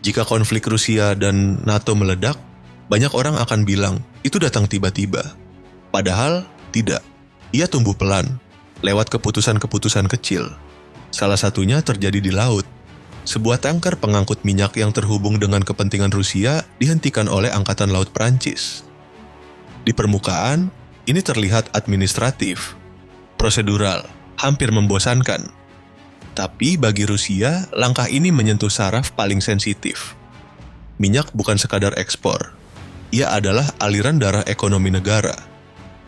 Jika konflik Rusia dan NATO meledak, banyak orang akan bilang itu datang tiba-tiba. Padahal tidak. Ia tumbuh pelan, lewat keputusan-keputusan kecil. Salah satunya terjadi di laut. Sebuah tanker pengangkut minyak yang terhubung dengan kepentingan Rusia dihentikan oleh Angkatan Laut Prancis. Di permukaan, ini terlihat administratif, prosedural, hampir membosankan. Tapi bagi Rusia, langkah ini menyentuh saraf paling sensitif. Minyak bukan sekadar ekspor. Ia adalah aliran darah ekonomi negara.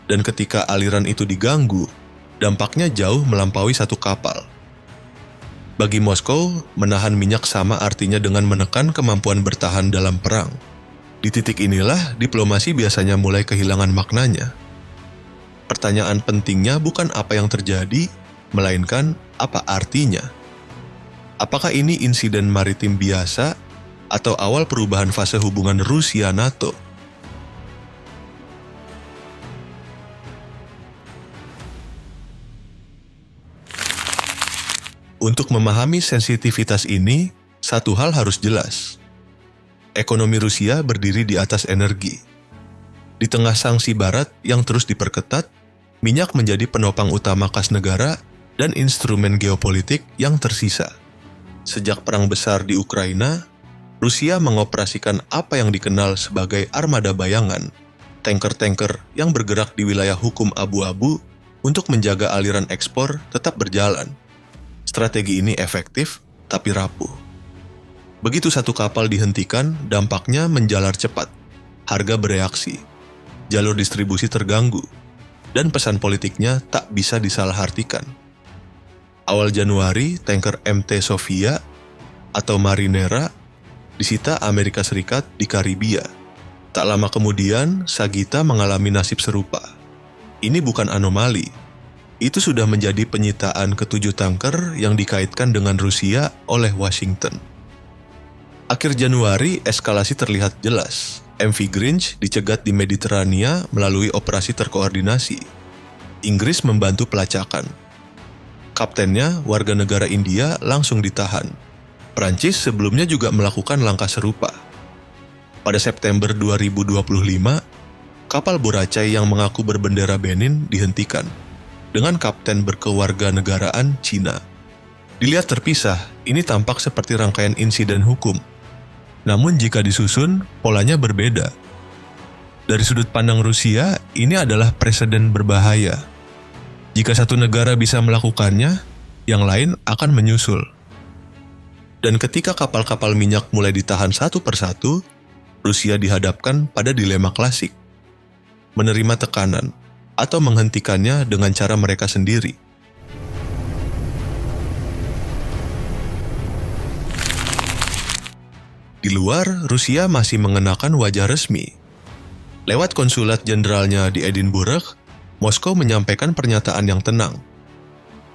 Dan ketika aliran itu diganggu, dampaknya jauh melampaui satu kapal. Bagi Moskow, menahan minyak sama artinya dengan menekan kemampuan bertahan dalam perang. Di titik inilah diplomasi biasanya mulai kehilangan maknanya. Pertanyaan pentingnya bukan apa yang terjadi, melainkan apa artinya. Apakah ini insiden maritim biasa atau awal perubahan fase hubungan Rusia-NATO? Untuk memahami sensitivitas ini, satu hal harus jelas. Ekonomi Rusia berdiri di atas energi. Di tengah sanksi barat yang terus diperketat, minyak menjadi penopang utama kas negara dan instrumen geopolitik yang tersisa. Sejak perang besar di Ukraina, Rusia mengoperasikan apa yang dikenal sebagai armada bayangan, tanker-tanker yang bergerak di wilayah hukum abu-abu untuk menjaga aliran ekspor tetap berjalan. Strategi ini efektif, tapi rapuh. Begitu satu kapal dihentikan, dampaknya menjalar cepat. Harga bereaksi, jalur distribusi terganggu, dan pesan politiknya tak bisa disalahartikan. Awal Januari, tanker MT Sofia atau Marinera disita Amerika Serikat di Karibia. Tak lama kemudian, Sagita mengalami nasib serupa. Ini bukan anomali. Itu sudah menjadi penyitaan ke-7 tanker yang dikaitkan dengan Rusia oleh Washington. Akhir Januari, eskalasi terlihat jelas. MV Grinch dicegat di Mediterania melalui operasi terkoordinasi. Inggris membantu pelacakan. Kaptennya, warga negara India, langsung ditahan. Prancis sebelumnya juga melakukan langkah serupa. Pada September 2025, kapal Boracay yang mengaku berbendera Benin dihentikan, dengan kapten berkewarganegaraan Cina. Dilihat terpisah, ini tampak seperti rangkaian insiden hukum. Namun jika disusun, polanya berbeda. Dari sudut pandang Rusia, ini adalah preseden berbahaya. Jika satu negara bisa melakukannya, yang lain akan menyusul. Dan ketika kapal-kapal minyak mulai ditahan satu persatu, Rusia dihadapkan pada dilema klasik. Menerima tekanan, atau menghentikannya dengan cara mereka sendiri. Di luar, Rusia masih mengenakan wajah resmi. Lewat konsulat jenderalnya di Edinburgh, Moskow menyampaikan pernyataan yang tenang.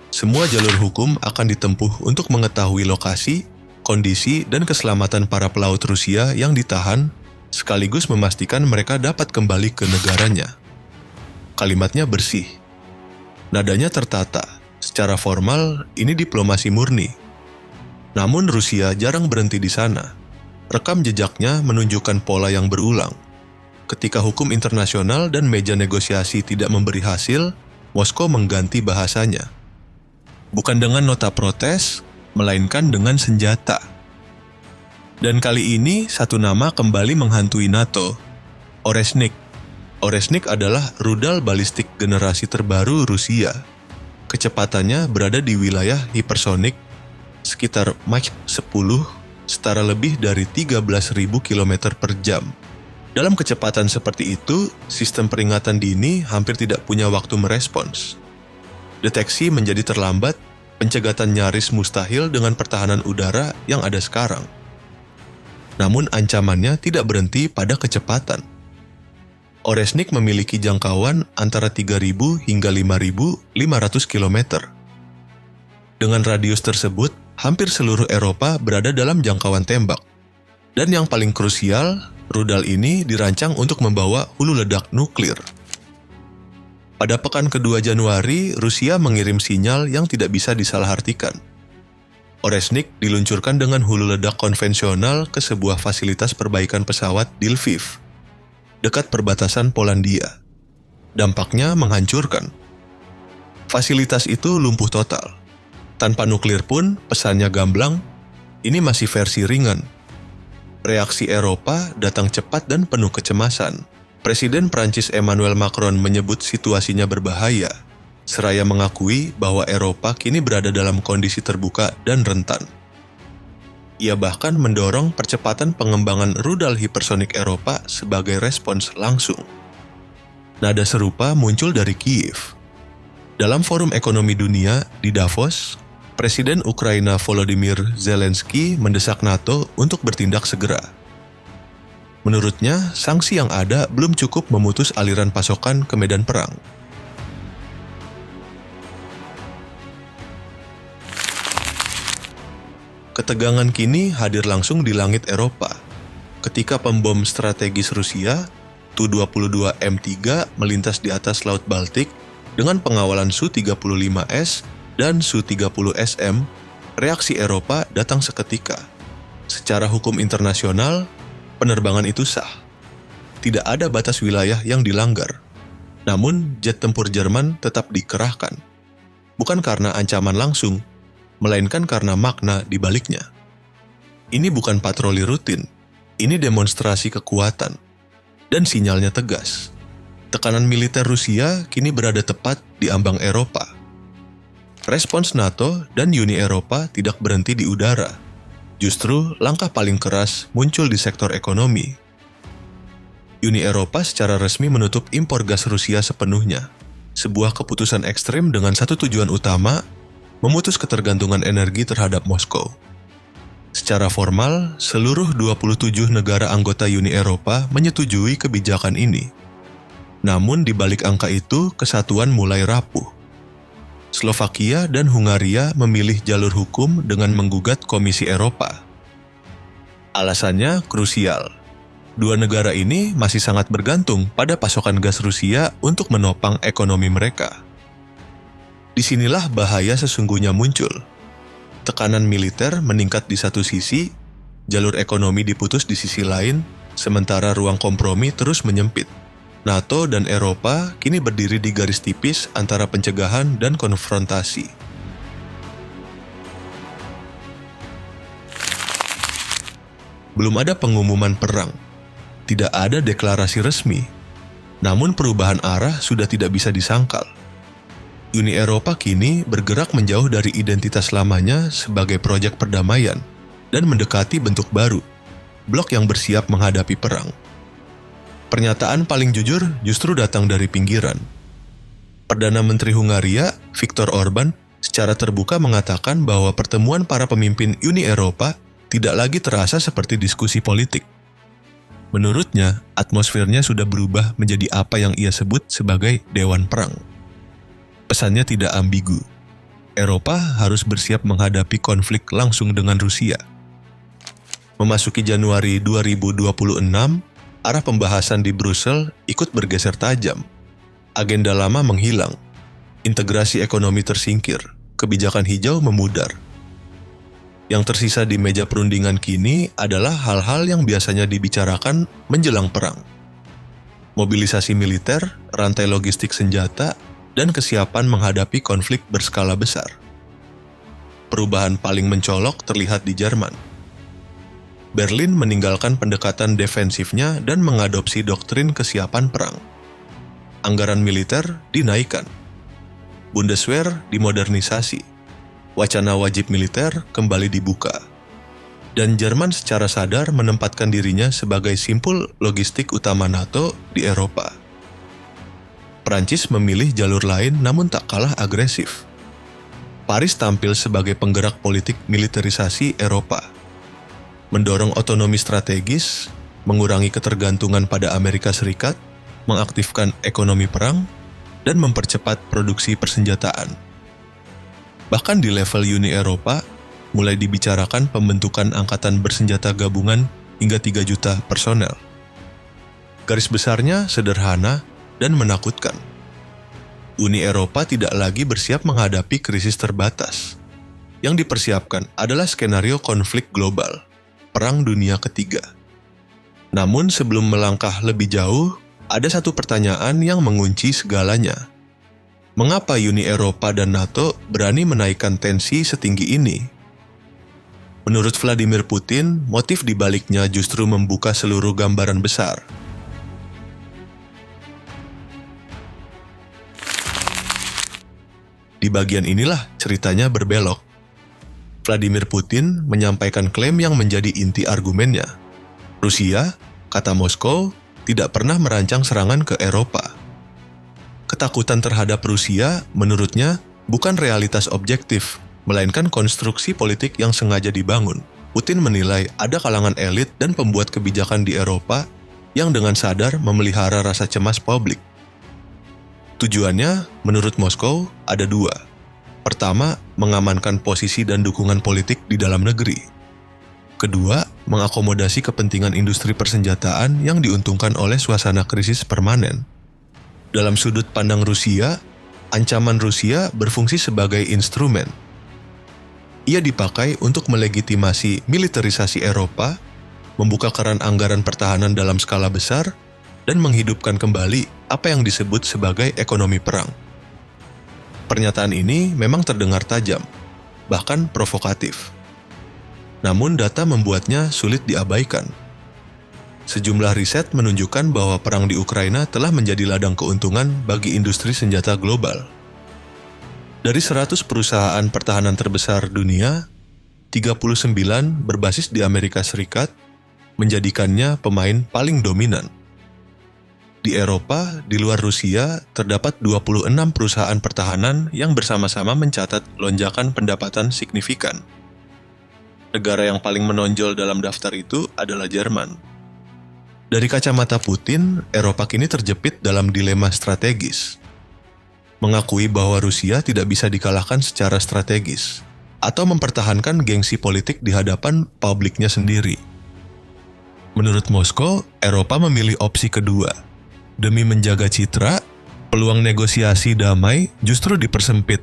Semua jalur hukum akan ditempuh untuk mengetahui lokasi, kondisi, dan keselamatan para pelaut Rusia yang ditahan, sekaligus memastikan mereka dapat kembali ke negaranya. Kalimatnya bersih. Nadanya tertata. Secara formal, ini diplomasi murni. Namun Rusia jarang berhenti di sana. Rekam jejaknya menunjukkan pola yang berulang. Ketika hukum internasional dan meja negosiasi tidak memberi hasil, Moskow mengganti bahasanya. Bukan dengan nota protes, melainkan dengan senjata. Dan kali ini satu nama kembali menghantui NATO, Oresnik. Oresnik adalah rudal balistik generasi terbaru Rusia. Kecepatannya berada di wilayah hipersonik sekitar Mach 10, setara lebih dari 13.000 km per jam. Dalam kecepatan seperti itu, sistem peringatan dini hampir tidak punya waktu merespons. Deteksi menjadi terlambat, pencegatan nyaris mustahil dengan pertahanan udara yang ada sekarang. Namun ancamannya tidak berhenti pada kecepatan. Oresnik memiliki jangkauan antara 3.000 hingga 5.500 km. Dengan radius tersebut, hampir seluruh Eropa berada dalam jangkauan tembak. Dan yang paling krusial, rudal ini dirancang untuk membawa hulu ledak nuklir. Pada pekan kedua Januari, Rusia mengirim sinyal yang tidak bisa disalahartikan. Oresnik diluncurkan dengan hulu ledak konvensional ke sebuah fasilitas perbaikan pesawat di Lviv, dekat perbatasan Polandia. Dampaknya menghancurkan. Fasilitas itu lumpuh total. Tanpa nuklir pun, pesannya gamblang, ini masih versi ringan. Reaksi Eropa datang cepat dan penuh kecemasan. Presiden Prancis Emmanuel Macron menyebut situasinya berbahaya, seraya mengakui bahwa Eropa kini berada dalam kondisi terbuka dan rentan. Ia bahkan mendorong percepatan pengembangan rudal hipersonik Eropa sebagai respons langsung. Nada serupa muncul dari Kiev. Dalam Forum Ekonomi Dunia di Davos, Presiden Ukraina Volodymyr Zelensky mendesak NATO untuk bertindak segera. Menurutnya, sanksi yang ada belum cukup memutus aliran pasokan ke medan perang. Ketegangan kini hadir langsung di langit Eropa, ketika pembom strategis Rusia, Tu-22M3 melintas di atas Laut Baltik dengan pengawalan Su-35S dan Su-30SM. Reaksi Eropa datang seketika. Secara hukum internasional, penerbangan itu sah. Tidak ada batas wilayah yang dilanggar. Namun, jet tempur Jerman tetap dikerahkan. Bukan karena ancaman langsung, melainkan karena makna di baliknya. Ini bukan patroli rutin, ini demonstrasi kekuatan, dan sinyalnya tegas. Tekanan militer Rusia kini berada tepat di ambang Eropa. Respons NATO dan Uni Eropa tidak berhenti di udara. Justru langkah paling keras muncul di sektor ekonomi. Uni Eropa secara resmi menutup impor gas Rusia sepenuhnya, sebuah keputusan ekstrem dengan satu tujuan utama, memutus ketergantungan energi terhadap Moskow. Secara formal, seluruh 27 negara anggota Uni Eropa menyetujui kebijakan ini. Namun di balik angka itu, kesatuan mulai rapuh. Slovakia dan Hungaria memilih jalur hukum dengan menggugat Komisi Eropa. Alasannya krusial. Dua negara ini masih sangat bergantung pada pasokan gas Rusia untuk menopang ekonomi mereka. Disinilah bahaya sesungguhnya muncul. Tekanan militer meningkat di satu sisi, jalur ekonomi diputus di sisi lain, sementara ruang kompromi terus menyempit. NATO dan Eropa kini berdiri di garis tipis antara pencegahan dan konfrontasi. Belum ada pengumuman perang, tidak ada deklarasi resmi, namun perubahan arah sudah tidak bisa disangkal. Uni Eropa kini bergerak menjauh dari identitas lamanya sebagai proyek perdamaian dan mendekati bentuk baru, blok yang bersiap menghadapi perang. Pernyataan paling jujur justru datang dari pinggiran. Perdana Menteri Hungaria, Viktor Orban, secara terbuka mengatakan bahwa pertemuan para pemimpin Uni Eropa tidak lagi terasa seperti diskusi politik. Menurutnya, atmosfernya sudah berubah menjadi apa yang ia sebut sebagai Dewan Perang. Pesannya tidak ambigu. Eropa harus bersiap menghadapi konflik langsung dengan Rusia. Memasuki Januari 2026, arah pembahasan di Brussel ikut bergeser tajam. Agenda lama menghilang, integrasi ekonomi tersingkir, kebijakan hijau memudar. Yang tersisa di meja perundingan kini adalah hal-hal yang biasanya dibicarakan menjelang perang. Mobilisasi militer, rantai logistik senjata, dan kesiapan menghadapi konflik berskala besar. Perubahan paling mencolok terlihat di Jerman. Berlin meninggalkan pendekatan defensifnya dan mengadopsi doktrin kesiapan perang. Anggaran militer dinaikkan. Bundeswehr dimodernisasi. Wacana wajib militer kembali dibuka. Dan Jerman secara sadar menempatkan dirinya sebagai simpul logistik utama NATO di Eropa. Prancis memilih jalur lain namun tak kalah agresif. Paris tampil sebagai penggerak politik militerisasi Eropa, mendorong otonomi strategis, mengurangi ketergantungan pada Amerika Serikat, mengaktifkan ekonomi perang, dan mempercepat produksi persenjataan. Bahkan di level Uni Eropa, mulai dibicarakan pembentukan angkatan bersenjata gabungan hingga 3 juta personel. Garis besarnya sederhana dan menakutkan. Uni Eropa tidak lagi bersiap menghadapi krisis terbatas. yang dipersiapkan adalah skenario konflik global, Perang Dunia Ketiga. Namun sebelum melangkah lebih jauh, ada satu pertanyaan yang mengunci segalanya. Mengapa Uni Eropa dan NATO berani menaikkan tensi setinggi ini? Menurut Vladimir Putin, motif dibaliknya justru membuka seluruh gambaran besar. Di bagian inilah ceritanya berbelok. Vladimir Putin menyampaikan klaim yang menjadi inti argumennya. Rusia, kata Moskow, tidak pernah merancang serangan ke Eropa. Ketakutan terhadap Rusia, menurutnya, bukan realitas objektif, melainkan konstruksi politik yang sengaja dibangun. Putin menilai ada kalangan elit dan pembuat kebijakan di Eropa yang dengan sadar memelihara rasa cemas publik. Tujuannya, menurut Moskow, ada dua. Pertama, mengamankan posisi dan dukungan politik di dalam negeri. Kedua, mengakomodasi kepentingan industri persenjataan yang diuntungkan oleh suasana krisis permanen. Dalam sudut pandang Rusia, ancaman Rusia berfungsi sebagai instrumen. Ia dipakai untuk melegitimasi militerisasi Eropa, membuka keran anggaran pertahanan dalam skala besar, dan menghidupkan kembali apa yang disebut sebagai ekonomi perang. Pernyataan ini memang terdengar tajam, bahkan provokatif. Namun data membuatnya sulit diabaikan. Sejumlah riset menunjukkan bahwa perang di Ukraina telah menjadi ladang keuntungan bagi industri senjata global. Dari 100 perusahaan pertahanan terbesar dunia, 39 berbasis di Amerika Serikat, menjadikannya pemain paling dominan. Di Eropa, di luar Rusia, terdapat 26 perusahaan pertahanan yang bersama-sama mencatat lonjakan pendapatan signifikan. Negara yang paling menonjol dalam daftar itu adalah Jerman. Dari kacamata Putin, Eropa kini terjepit dalam dilema strategis. Mengakui bahwa Rusia tidak bisa dikalahkan secara strategis, atau mempertahankan gengsi politik di hadapan publiknya sendiri. Menurut Moskow, Eropa memilih opsi kedua. Demi menjaga citra, peluang negosiasi damai justru dipersempit,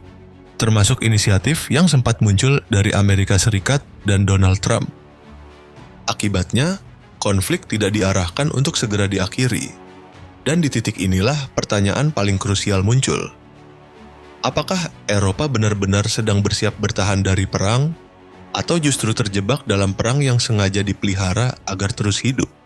termasuk inisiatif yang sempat muncul dari Amerika Serikat dan Donald Trump. Akibatnya, konflik tidak diarahkan untuk segera diakhiri. Dan di titik inilah pertanyaan paling krusial muncul. Apakah Eropa benar-benar sedang bersiap bertahan dari perang, atau justru terjebak dalam perang yang sengaja dipelihara agar terus hidup?